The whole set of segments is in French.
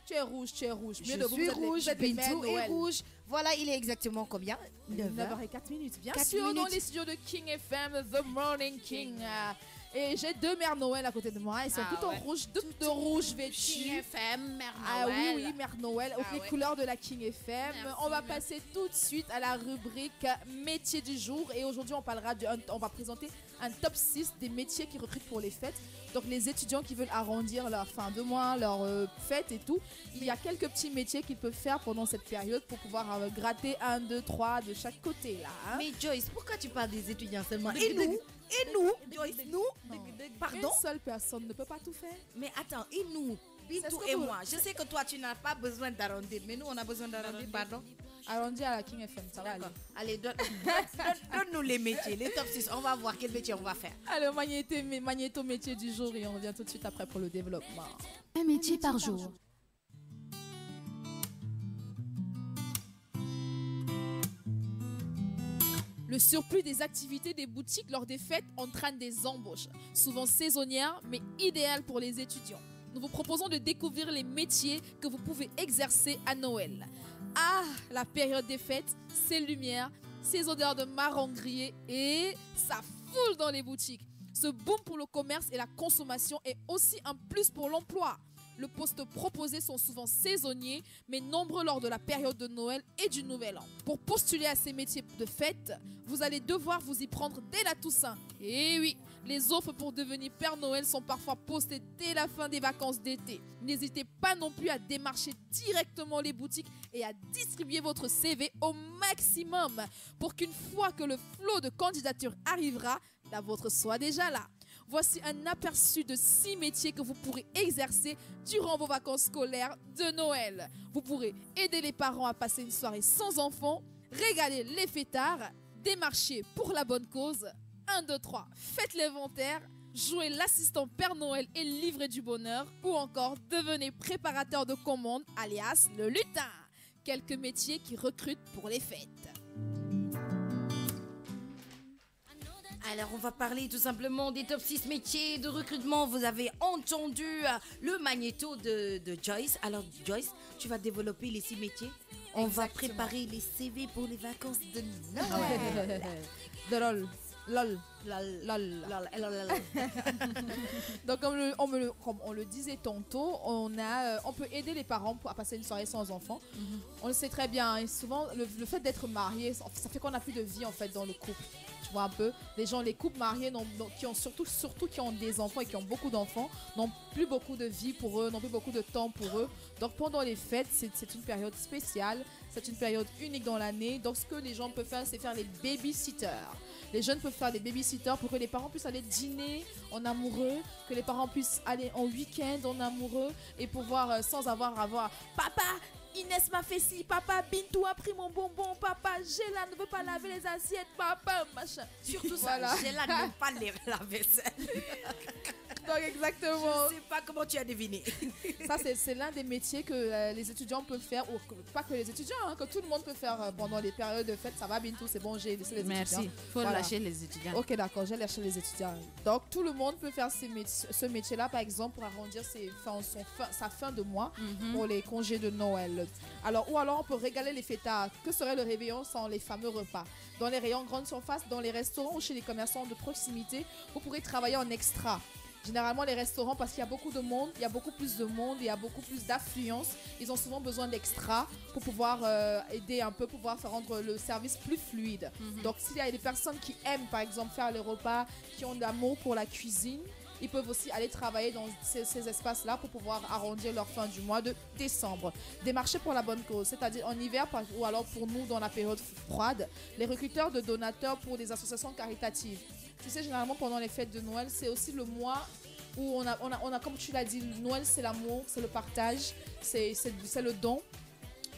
Tu es rouge, tu es rouge. Je suis rouge, Bintou est rouge. Voilà, il est exactement combien? 9h04. Bien 4 sûr, dans minutes. les studios de King FM, The Morning King. Et j'ai deux mères Noël à côté de moi. Elles sont toutes en rouge, toutes de rouge vêtues. King FM, Mère Noël. Ah oui, oui, Mère Noël, avec les ouais. couleurs de la King FM. Merci, On va merci. passer tout de suite à la rubrique métier du jour. Et aujourd'hui, on va présenter un top 6 des métiers qui recrutent pour les fêtes. Donc, les étudiants qui veulent arrondir leur fin de mois, leur fête et tout. Il y a quelques petits métiers qu'ils peuvent faire pendant cette période pour pouvoir gratter 1, 2, 3 de chaque côté. Là, hein. Mais Joyce, pourquoi tu parles des étudiants seulement? Et nous, Joyce, nous, pardon? Une seule personne ne peut pas tout faire. Mais attends, et nous, Bintou et moi, je sais que toi tu n'as pas besoin d'arrondir, mais nous on a besoin d'arrondir, pardon. Arrondir à la King FM, ça va aller. Allez, donne-nous les métiers, les top 6, on va voir quel métier on va faire. Alors, magnéto métier du jour et on revient tout de suite après pour le développement. Un métier par jour. Le surplus des activités des boutiques lors des fêtes entraîne des embauches, souvent saisonnières, mais idéales pour les étudiants. Nous vous proposons de découvrir les métiers que vous pouvez exercer à Noël. Ah, la période des fêtes, ces lumières, ces odeurs de marron grillé et ça foule dans les boutiques. Ce boom pour le commerce et la consommation est aussi un plus pour l'emploi. Le poste proposé sont souvent saisonniers, mais nombreux lors de la période de Noël et du Nouvel An. Pour postuler à ces métiers de fête, vous allez devoir vous y prendre dès la Toussaint. Et oui, les offres pour devenir Père Noël sont parfois postées dès la fin des vacances d'été. N'hésitez pas non plus à démarcher directement les boutiques et à distribuer votre CV au maximum pour qu'une fois que le flot de candidatures arrivera, la vôtre soit déjà là. Voici un aperçu de 6 métiers que vous pourrez exercer durant vos vacances scolaires de Noël. Vous pourrez aider les parents à passer une soirée sans enfants, régaler les fêtards, démarcher pour la bonne cause. 1, 2, 3, faites l'inventaire, jouez l'assistant Père Noël et livrez du bonheur, ou encore devenez préparateur de commandes, alias le lutin. Quelques métiers qui recrutent pour les fêtes. Alors, on va parler tout simplement des top 6 métiers de recrutement. Vous avez entendu le magnéto de Joyce. Alors, Joyce, tu vas développer les 6 métiers. On va préparer les CV pour les vacances de Noël. De lol. Donc comme on le disait tantôt, on peut aider les parents à passer une soirée sans enfants. On le sait très bien. Et souvent, le fait d'être marié, ça fait qu'on n'a plus de vie en fait dans le couple. Tu vois un peu, les couples mariés qui ont surtout qui ont des enfants et qui ont beaucoup d'enfants n'ont plus beaucoup de vie pour eux, n'ont plus beaucoup de temps pour eux. Donc pendant les fêtes, c'est une période spéciale, c'est une période unique dans l'année. Donc ce que les gens peuvent faire, c'est faire les babysitters. Les jeunes peuvent faire des babysitters pour que les parents puissent aller dîner en amoureux, que les parents puissent aller en week-end en amoureux et pouvoir sans avoir papa, Inès m'a fait ci, papa, Bintou a pris mon bonbon, papa, Géla ne veut pas laver les assiettes, papa, machin. Surtout ça, Géla ne veut pas la vaisselle. Donc exactement. Je sais pas comment tu as deviné. Ça c'est l'un des métiers que les étudiants peuvent faire, ou pas que les étudiants, hein, que tout le monde peut faire pendant les périodes de fête. Ça va Bintou, c'est bon, j'ai laissé les étudiants. Merci, faut lâcher les étudiants. Ok d'accord, j'ai lâché les étudiants. Donc tout le monde peut faire ce métier-là par exemple pour arrondir sa fin de mois pour les congés de Noël. Alors on peut régaler les fêtards. Que serait le réveillon sans les fameux repas? Dans les rayons grande surface, dans les restaurants ou chez les commerçants de proximité, vous pourrez travailler en extra. Généralement, les restaurants, parce qu'il y a beaucoup de monde, il y a beaucoup plus de monde, il y a beaucoup plus d'affluence, ils ont souvent besoin d'extra pour pouvoir aider un peu, pouvoir faire rendre le service plus fluide. Donc, s'il y a des personnes qui aiment, par exemple, faire les repas, qui ont de l'amour pour la cuisine, ils peuvent aussi aller travailler dans ces espaces-là pour pouvoir arrondir leur fin du mois de décembre. Démarcher pour la bonne cause, c'est-à-dire en hiver ou alors pour nous dans la période froide, les recruteurs de donateurs pour des associations caritatives. Tu sais, généralement pendant les fêtes de Noël, c'est aussi le mois où on a comme tu l'as dit, Noël c'est l'amour, c'est le partage, c'est le don.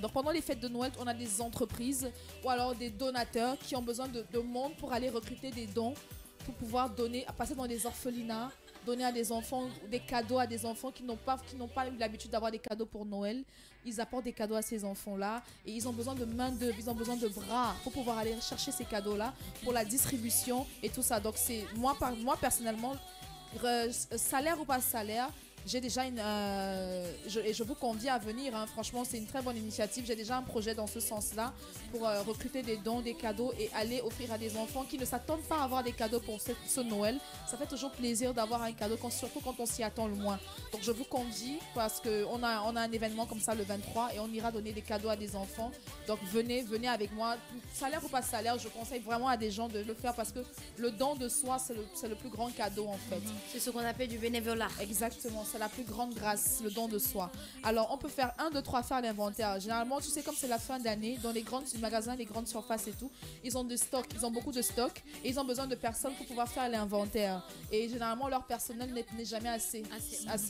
Donc pendant les fêtes de Noël, on a des entreprises ou alors des donateurs qui ont besoin de monde pour aller recruter des dons pour pouvoir donner, passer dans des orphelinats, donner à des enfants, des cadeaux à des enfants qui n'ont pas eu l'habitude d'avoir des cadeaux pour Noël. Ils apportent des cadeaux à ces enfants-là et ils ont besoin de main-d'œuvre, ils ont besoin de bras pour pouvoir aller chercher ces cadeaux-là pour la distribution et tout ça. Donc c'est moi personnellement, salaire ou pas salaire, j'ai déjà et je vous convie à venir. Hein. Franchement, c'est une très bonne initiative. J'ai déjà un projet dans ce sens-là pour recruter des dons, des cadeaux et aller offrir à des enfants qui ne s'attendent pas à avoir des cadeaux pour ce Noël. Ça fait toujours plaisir d'avoir un cadeau, surtout quand on s'y attend le moins. Donc, je vous convie parce qu'on a un événement comme ça le 23 et on ira donner des cadeaux à des enfants. Donc, venez avec moi. Salaire ou pas salaire, je conseille vraiment à des gens de le faire parce que le don de soi, c'est le plus grand cadeau en fait. C'est ce qu'on appelle du bénévolat. Exactement, c'est la plus grande grâce, le don de soi. Alors, on peut faire 1, 2, 3, faire l'inventaire. Généralement, tu sais, comme c'est la fin d'année, dans les grands magasins, les grandes surfaces et tout, ils ont beaucoup de stock et ils ont besoin de personnes pour pouvoir faire l'inventaire. Et généralement, leur personnel n'est jamais assez.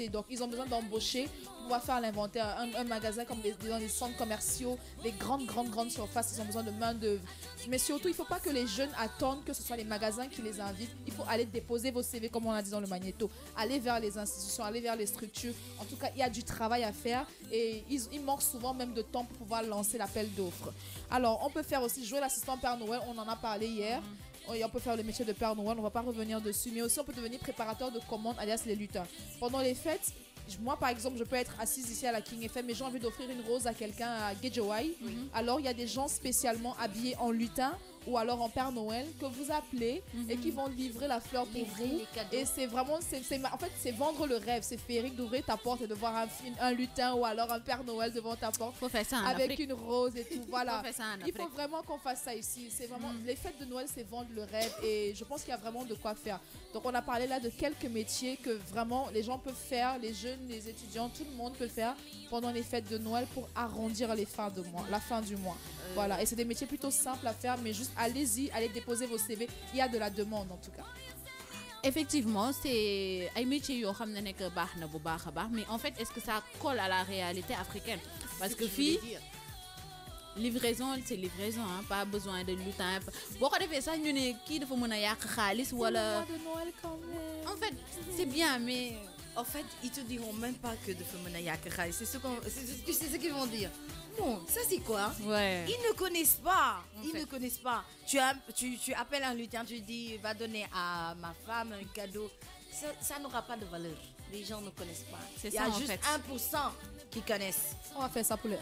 Donc, ils ont besoin d'embaucher pour pouvoir faire l'inventaire. Un magasin comme dans les centres commerciaux, les grandes surfaces, ils ont besoin de main-d'œuvre. Mais surtout, il ne faut pas que les jeunes attendent que ce soit les magasins qui les invitent. Il faut aller déposer vos CV, comme on a dit dans le magnéto. Aller vers les institutions, aller vers les structures. En tout cas, il y a du travail à faire et il manque souvent même de temps pour pouvoir lancer l'appel d'offres. Alors, on peut faire aussi jouer l'assistant Père Noël. On en a parlé hier. Et on peut faire le métier de Père Noël. On ne va pas revenir dessus. Mais aussi, on peut devenir préparateur de commandes, alias les lutins. Pendant les fêtes, moi, par exemple, je peux être assise ici à la King FM, mais j'ai envie d'offrir une rose à quelqu'un à Gejawai. Alors, il y a des gens spécialement habillés en lutin ou alors en Père Noël que vous appelez et qui vont livrer la fleur pour vous. Et c'est vraiment, en fait, c'est vendre le rêve. C'est féerique d'ouvrir ta porte et de voir un lutin ou alors un Père Noël devant ta porte. Faut faire ça en avec Afrique. Une rose et tout. Voilà. Il faut vraiment qu'on fasse ça ici. C'est vraiment, les fêtes de Noël, c'est vendre le rêve et je pense qu'il y a vraiment de quoi faire. Donc, on a parlé là de quelques métiers que vraiment les gens peuvent faire, les jeunes, les étudiants, tout le monde peut faire pendant les fêtes de Noël pour arrondir la fin du mois. Voilà, et c'est des métiers plutôt simples à faire, mais juste allez-y, allez déposer vos CV. Il y a de la demande en tout cas. Effectivement, c'est un métier yo xamné nek baax na bu baax a baax, mais en fait, est-ce que ça colle à la réalité africaine? Parce que fille, livraison, c'est livraison, hein, pas besoin de lutin. Boo ko defee sax ñu ne kii dafa mën a yàq xaalis wala. De Noël quand même. En fait, c'est bien, mais En fait, ils te diront même pas que de Femona Yakara. Tu sais ce qu'ils vont dire. Non, ça c'est quoi? ouais. Ils ne connaissent pas. Ne connaissent pas. Tu appelles un lutin, tu dis va donner à ma femme un cadeau. Ça n'aura pas de valeur. Les gens ne connaissent pas. C'est Il y ça, a en juste fait. 1% qui connaissent. On va faire ça pour les 1%.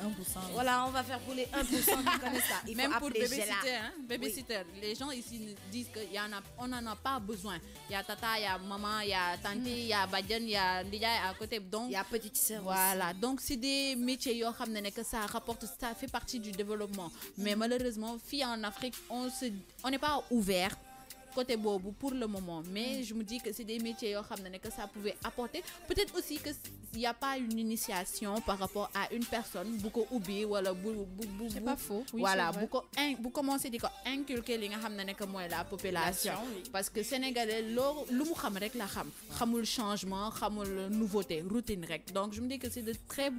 Voilà, on va faire pour les 1% qui connaissent ça. Il Même faut pour appeler babysitter, Gela. hein, babysitter, les gens ici disent qu'on n'en a pas besoin. Il y a tata, il y a maman, il y a tante, il y a badjan, il y a Ndiaye à côté. Donc, Il y a petite sœur. voilà, donc c'est des métiers que ça rapporte, ça fait partie du développement. Mais malheureusement, filles en Afrique, on n'est pas ouvert côté bobu pour le moment. Mais je me dis que c'est des métiers que ça pouvait apporter. Peut-être aussi qu'il n'y a pas une initiation par rapport à une personne, beaucoup oublié, voilà, C'est pas faux. Oui, voilà, c'est vrai. vous commencez à inculquer la population. Parce que Sénégalais, lu mu xam rek la xam, xamul changement, xamul nouveauté, routine rek. Donc je me dis que c'est de très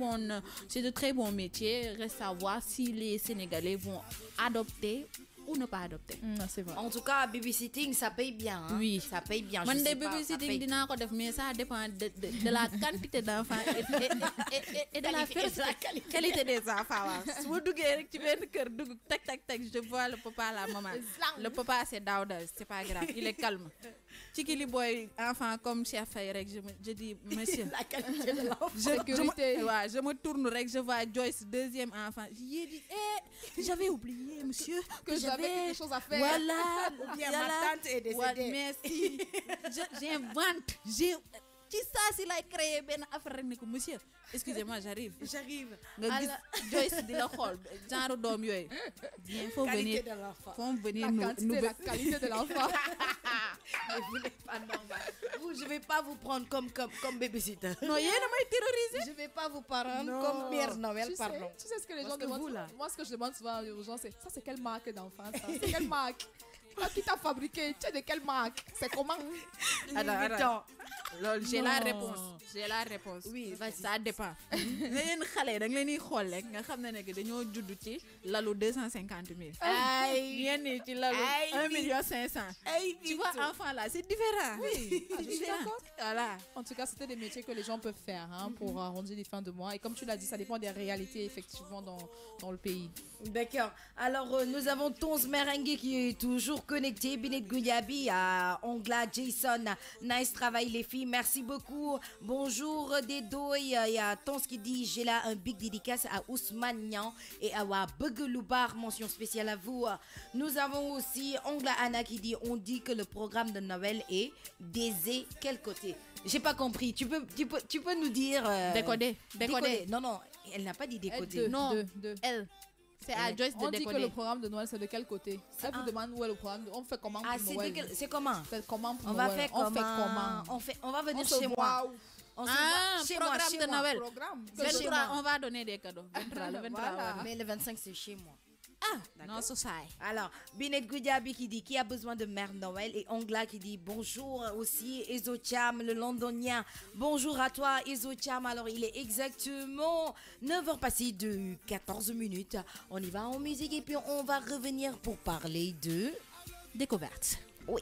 bons métiers. Reste à voir si les Sénégalais vont adopter ou ne pas adopter. C'est vrai. En tout cas, babysitting, ça paye bien. Hein? Oui. Ça paye bien. Moi, Je sais des pas, ça babysitting, paye. dinaa ko def, mais ça dépend de la quantité d'enfants et de la qualité des enfants. waaw. Su ma duggee rek ci benn kër dugg tak, je vois le papa, la maman. Le papa, c'est Daouda, c'est pas grave, il est calme. Chikili boy, enfant comme Cheikh Faye rek, je dis, monsieur. La qualité de l'enfant. Je me tourne rek, je vois Joyce, deuxième enfant. J'ai dit, j'avais oublié, monsieur, Que j'avais quelque chose à faire. Voilà. Ou bien ma tante est décédée. Ouais, merci. J'invente. Ci saa si lay créer benn affaire rek ne ko monsieur excusez-moi j'arrive nga gis Joyce di la xool genre doom yooyu bien faut venir Qualité de l'enfant. La qualité de l'enfant. Mais vous n'êtes pas normal. Je ne vais pas vous prendre comme babysitter. non yéen a may terroriser. Je ne vais pas vous prendre comme Père Noël, pardon. Tu sais ce que les Parce gens que demandent? vous, là. Moi, ce que je demande souvent aux gens, c'est ça, c'est quelle marque d'enfant ça? C'est quelle marque? Qui t'a fabriqué? Tu es de quelle marque? C'est comment? Attends. Lol, j'ai Non. la réponse. Oui, vas-y. Ça dépend. Leen xale da nga leen di xool rek nga xam ne que dañoo judd ci lalu 250 000. Aïe. Ñenn ñi ci lalu Aïe. 1 500 000. Aïe, Tu vois, enfant là, c'est différent. Oui, c'est je suis différent. d'accord. Voilà. En tout cas, c'était des métiers que les gens peuvent faire pour arrondir les fins de mois. Et comme tu l'as dit, ça dépend des réalités effectivement dans le pays. D'accord. Alors, nous avons Tonz Merengue qui est toujours connectés. Binet Gouyabi, à Ongla, Jason. Nice travail, les filles. Merci beaucoup. Bonjour, Dedo. Il y a Tons qui dit j'ai là un big dédicace à Ousmane Nian et à Begeloubar. Mention spéciale à vous. Nous avons aussi Ongla Anna qui dit on dit que le programme de Noël est Désé. Quel côté? J'ai pas compris. Tu peux nous dire. Décoder. Non, elle n'a pas dit décoder. Non, deux. elle. C'est à Joyce de On dit que décoder. le programme de Noël, c'est de quel côté? Elle vous demande où est le programme. On fait comment pour Noël? C'est comment? C'est comment pour On Noël? va faire On comment? fait comment? On va venir On se chez voit moi. où? On se voit chez moi, programme chez de moi. Noël. Programme. 23, on va donner des cadeaux. 23, le 23. Voilà. ouais. Mais le 25, c'est chez moi. Non, c'est ça. Alors, Binet Goudiabi qui dit qui a besoin de Mère Noël et Ongla qui dit bonjour aussi. Ezocham, le londonien. Bonjour à toi, Ezocham. Alors, il est exactement 9h passées de 14 minutes. On y va en musique et puis on va revenir pour parler de Découverte. Oui.